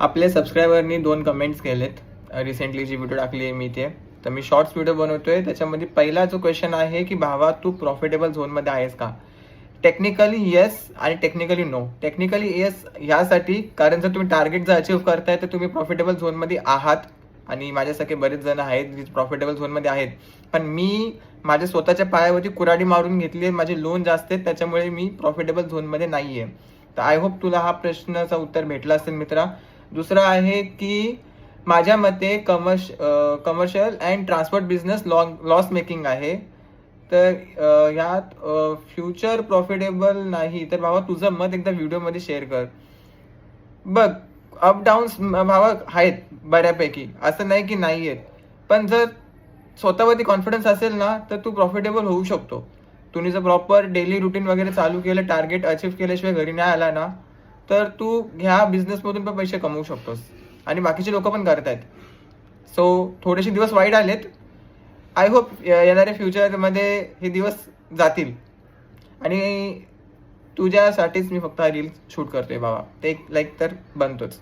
आपल्या सबस्क्रायबरनी 2 कमेंट्स केलेत रिसेंटली जी व्हिडिओ टाकली आहे मी ते. तर मी शॉर्ट्स व्हिडिओ बनवतोय. त्याच्यामध्ये पहिला जो क्वेश्चन आहे की भावा तू प्रॉफिटेबल झोनमध्ये आहेस का? टेक्निकली येस आणि टेक्निकली नो. टेक्निकली येस ह्यासाठी कारण जर तुम्ही टार्गेट जर अचीव्ह करताय तर तुम्ही प्रॉफिटेबल झोनमध्ये आहात आणि माझ्यासारखे बरेच जण आहेत जे प्रॉफिटेबल झोनमध्ये आहेत. पण मी माझ्या स्वतःच्या पायावरती कुऱ्हाडी मारून घेतली आहे. माझे लोन जास्त आहेत त्याच्यामुळे मी प्रॉफिटेबल झोनमध्ये नाही आहे. तर आय होप तुला हा प्रश्नाचं उत्तर भेटला असेल मित्रा. दुसरा आहे की माझ्या मते commercial and transport business loss making आहे. तर यात फ्युचर प्रॉफिटेबल नाही. तर भावा तुझं मत एकदा व्हिडिओमध्ये शेअर कर. बघ अप डाऊन्स भावा आहेत बऱ्यापैकी, असं नाही की नाही आहेत. पण जर स्वतःवरती कॉन्फिडन्स असेल ना तर तू प्रॉफिटेबल होऊ शकतो. तुम्ही जर प्रॉपर डेली रुटीन वगैरे चालू केलं, टार्गेट अचीव्ह केल्याशिवाय घरी नाही आला ना तर तू ह्या बिझनेसमधून पण पैसे कमवू शकतोस आणि बाकीचे लोक पण करतायत. सो थोडेसे दिवस वाईट आलेत. आय होप येणाऱ्या फ्युचरमध्ये हे दिवस जातील आणि तुझ्यासाठीच मी फक्त हा रील शूट करतोय बाबा. ते एक लाईक तर बनतोच.